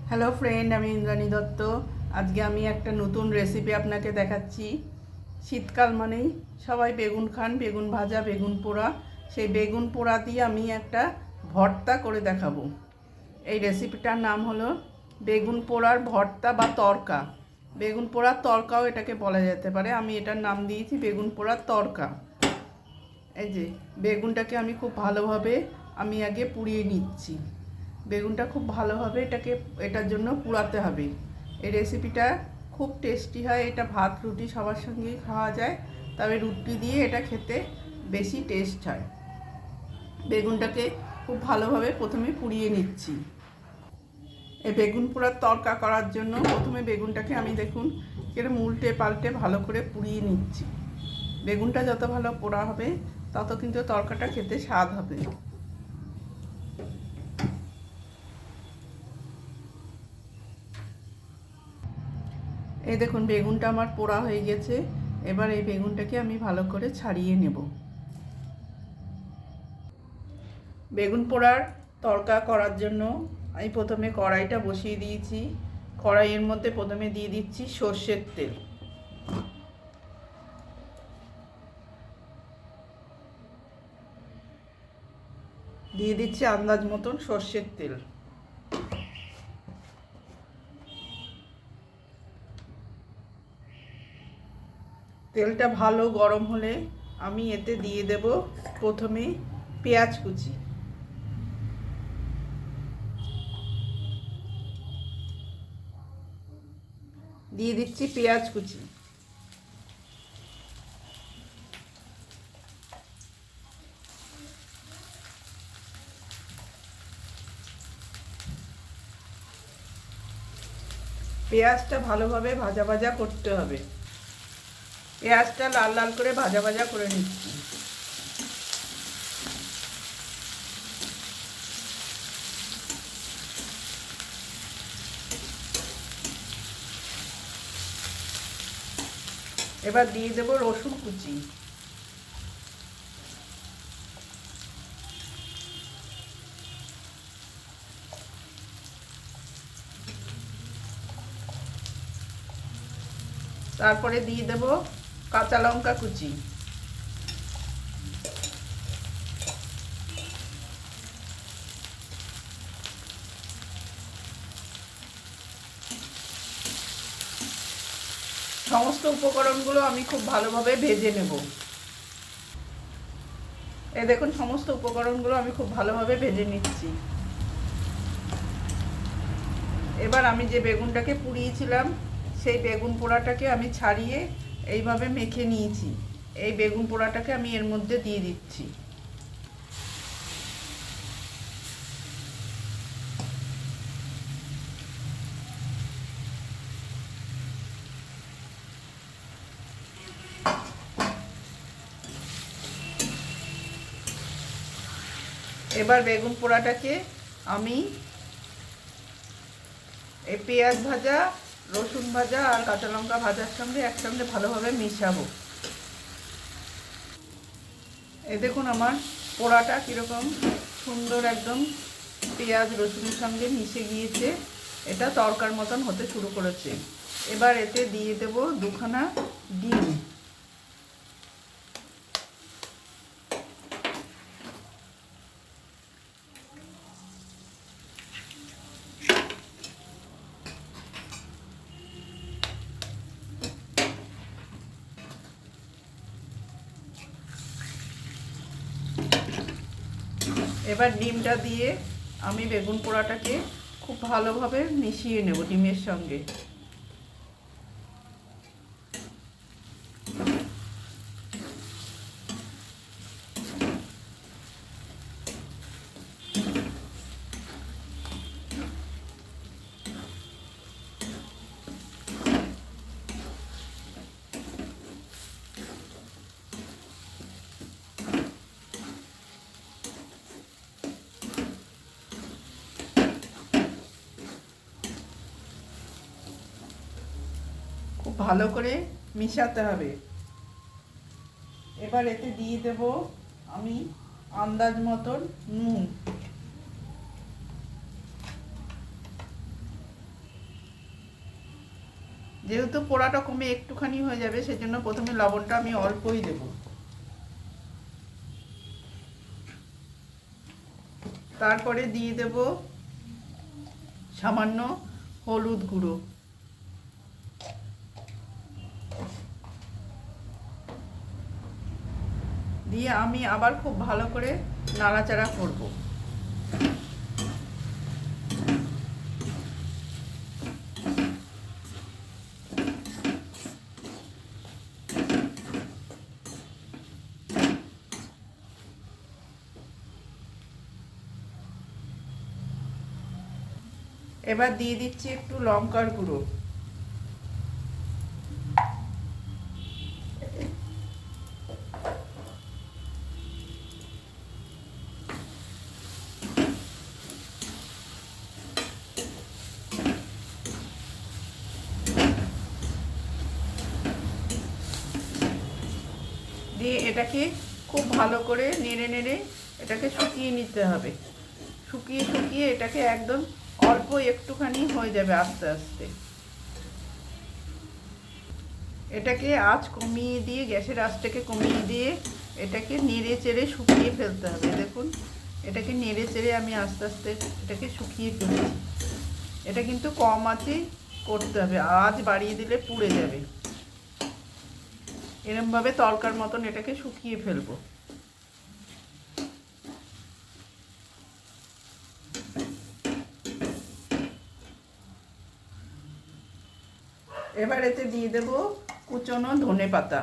Hello friend, আমি ইন্দ্রাণী দত্ত। আজকে আমি একটা নতুন রেসিপি আপনাকে দেখাচ্ছি। শীতকাল মানেই সবাই বেগুন খান, বেগুন ভাজা, বেগুন পোড়া। সেই বেগুন পোড়া দিয়ে আমি একটা ভর্তা করে দেখাবো। এই রেসিপিটার নাম হলো বেগুন পোড়ার ভর্তা বা তরকা। বেগুন পোড়ার তরকাও এটাকে বলা যেতে পারে। আমি এটার নাম দিয়েছি বেগুন পোড়ার তরকা। এই যে বেগুনটাকে আমি খুব ভালোভাবে আগে পুড়িয়ে নিচ্ছি। বেগুনটা খুব ভালোভাবে এটার জন্য পুড়াতে হবে। এই রেসিপিটা খুব টেস্টি হয়। এটা ভাত রুটি সবার সঙ্গেই খাওয়া যায়, তবে রুটি দিয়ে এটা খেতে বেশি টেস্ট হয়। বেগুনটাকে খুব ভালোভাবে প্রথমে পুড়িয়ে নিচ্ছি। এই বেগুন পোড়ার তরকা করার জন্য প্রথমে বেগুনটাকে আমি দেখুন এরকম উল্টে পাল্টে ভালো করে পুড়িয়ে নিচ্ছি। বেগুনটা যত ভালো পোড়া হবে তত কিন্তু তরকাটা খেতে স্বাদ হবে। এই দেখুন বেগুনটা আমার পোড়া হয়ে গেছে। এবার এই বেগুনটাকে আমি ভালো করে ছাড়িয়ে নেব। বেগুন পোড়ার তরকা করার জন্য আমি প্রথমে কড়াইটা বসিয়ে দিয়েছি। কড়াইয়ের মধ্যে প্রথমে দিয়ে দিচ্ছি সর্ষের তেল। দিয়ে দিচ্ছি আন্দাজ মতন সর্ষের তেল। তেলটা ভালো গরম হলে আমি এতে দিয়ে দেব প্রথমে পেঁয়াজ কুচি। দিয়ে দিচ্ছি পেঁয়াজ কুচি। পেঁয়াজটা ভালোভাবে ভাজা ভাজা করতে হবে। পেঁয়াজটা লাল লাল করে ভাজা ভাজা করে নিচ্ছি। এবার দিয়ে দেব রসুন কুচি। তারপরে দিয়ে দেব কাঁচা লঙ্কা কুচি। সমস্ত উপকরণগুলো আমি খুব ভালোভাবে ভেজে নেব। এই দেখুন সমস্ত উপকরণগুলো আমি খুব ভালোভাবে ভেজে নিচ্ছি। এবার আমি যে বেগুনটাকে পুড়িয়েছিলাম সেই বেগুন পোড়াটাকে আমি ছাড়িয়ে এইভাবে মেখে নিয়েছি। এই বেগুন পোড়াটাকে আমি এর মধ্যে দিয়ে দিচ্ছি। এবার বেগুন পোড়াটাকে আমি এই পেঁয়াজ ভাজা, রসুন ভাজা আর কাঁচা লঙ্কা ভাজার সঙ্গে একসঙ্গে ভালোভাবে মিশাবো। এই দেখুন আমার পোড়াটা কীরকম সুন্দর একদম পেঁয়াজ রসুনের সঙ্গে মিশে গিয়েছে। এটা তরকার মতন হতে শুরু করেছে। এবার এতে দিয়ে দেব দুখানা ডিম। এবার ডিমটা দিয়ে আমি বেগুন পোড়াটাকে খুব ভালোভাবে মিশিয়ে নেব ডিমের সঙ্গে। খুব ভালো করে মিশাতে হবে। এবার এতে দিয়ে দেব আমি আন্দাজ মতন নুন। যেহেতু পোড়াটা কমে একটুখানি হয়ে যাবে, সেজন্য প্রথমে লবণটা আমি অল্পই দেব। তারপরে দিয়ে দেব সামান্য হলুদ গুঁড়ো। দিয়ে আমি আবার খুব ভালো করে নাড়াচাড়া করব। এবার দিয়ে দিচ্ছি একটু লঙ্কার গুঁড়ো। দিয়ে এটাকে খুব ভালো করে নেড়ে নেড়ে এটাকে শুকিয়ে নিতে হবে। শুকিয়ে শুকিয়ে এটাকে একদম অল্প একটুখানি হয়ে যাবে আস্তে আস্তে। এটাকে আঁচ কমিয়ে দিয়ে, গ্যাসের আঁচটাকে কমিয়ে দিয়ে এটাকে নেড়ে চেড়ে শুকিয়ে ফেলতে হবে। দেখুন, এটাকে নেড়ে চেড়ে আমি আস্তে আস্তে এটাকে শুকিয়ে ফেলছি। এটা কিন্তু কম আঁচেই করতে হবে, আঁচ বাড়িয়ে দিলে পুড়ে যাবে। এরমভাবে তরকার মতন এটাকে শুকিয়ে ফেলবো। এবার এতে দিয়ে দেব কুচনো ধনেপাতা।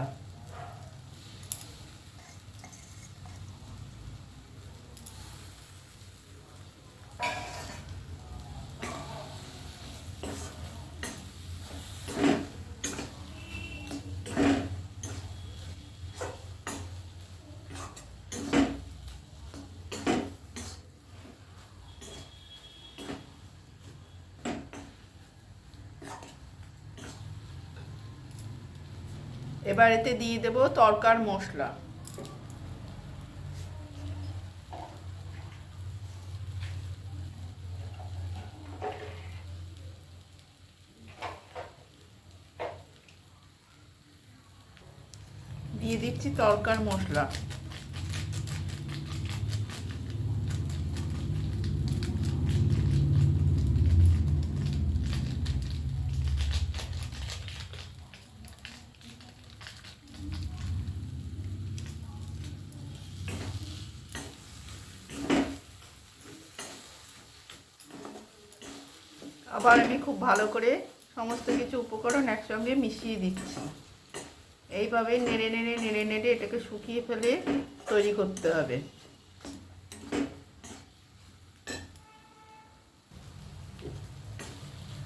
এবার এতে দিয়ে দেব তরকার মশলা। দিয়ে দিচ্ছি তরকার মশলা। আবার আমি খুব ভালো করে সমস্ত কিছু উপকরণ একসঙ্গে মিশিয়ে দিচ্ছি। এইভাবে নেড়ে নেড়ে নেড়ে নেড়ে এটাকে শুকিয়ে ফেলে তৈরি করতে হবে।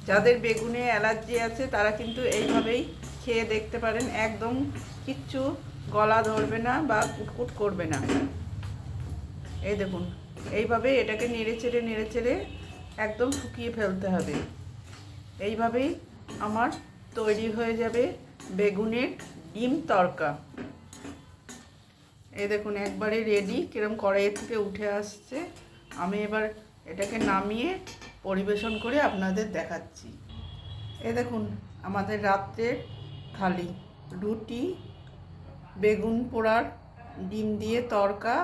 যাদের বেগুনে অ্যালার্জি আছে তারা কিন্তু এইভাবেই খেয়ে দেখতে পারেন, একদম কিচ্ছু গলা ধরবে না বা কুটকুট করবে না। এই দেখুন, এইভাবে এটাকে নেড়ে চেড়ে একদম শুকিয়ে ফেলতে হবে। এইভাবেই আমার তৈরি হয়ে যাবে বেগুনের ডিম তড়কা। এই দেখুন, একবারে রেডি, কিরম কড়াই থেকে উঠে আসছে। আমি এবার এটাকে নামিয়ে পরিবেশন করে আপনাদের দেখাচ্ছি। এই দেখুন আমাদের রাত্রের থালি, রুটি, বেগুন পোড়ার ডিম দিয়ে তড়কা,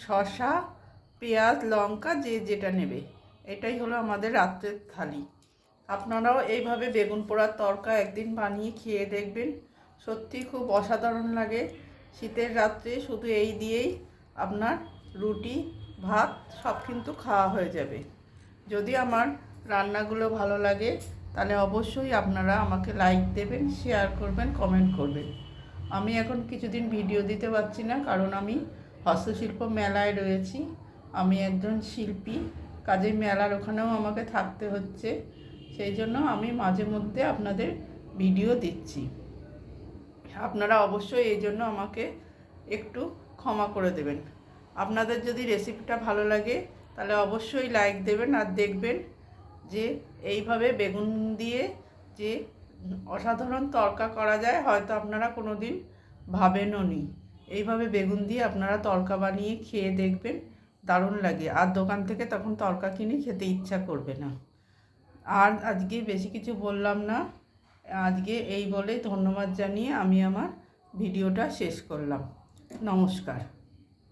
শসা, পেঁয়াজ, লঙ্কা, যে যেটা নেবে। এটাই হলো আমাদের রাত্রের থালি। আপনারাও এইভাবে বেগুন পোড়ার তড়কা একদিন বানিয়ে খেয়ে দেখবেন, সত্যি খুব অসাধারণ লাগে। শীতের রাত্রে শুধু এই দিয়েই আপনার রুটি, ভাত সব কিন্তু খাওয়া হয়ে যাবে। যদি আমার রান্নাগুলো ভালো লাগে তাহলে অবশ্যই আপনারা আমাকে লাইক দেবেন, শেয়ার করবেন, কমেন্ট করবেন। আমি এখন কিছুদিন ভিডিও দিতে পারছি না, কারণ আমি হস্তশিল্প মেলায় রয়েছি। আমি একজন শিল্পী, কাজেই মেলার ওখানেও আমাকে থাকতে হচ্ছে। সেই জন্য আমি মাঝে মধ্যে আপনাদের ভিডিও দিচ্ছি। আপনারা অবশ্যই এই জন্য আমাকে একটু ক্ষমা করে দেবেন। আপনাদের যদি রেসিপিটা ভালো লাগে তাহলে অবশ্যই লাইক দেবেন, আর দেখবেন যে এইভাবে বেগুন দিয়ে যে অসাধারণ তড়কা করা যায়, হয়তো আপনারা কোনো দিন ভাবেনও নি। এইভাবে বেগুন দিয়ে আপনারা তড়কা বানিয়ে খেয়ে দেখবেন, দারুণ লাগে। আর দোকান থেকে তখন তড়কা কিনে খেতে ইচ্ছা করবে না। আর আজকে বেশি কিছু বললাম না, আজকে এই বলে ধন্যবাদ জানিয়ে আমি আমার ভিডিওটা শেষ করলাম। নমস্কার।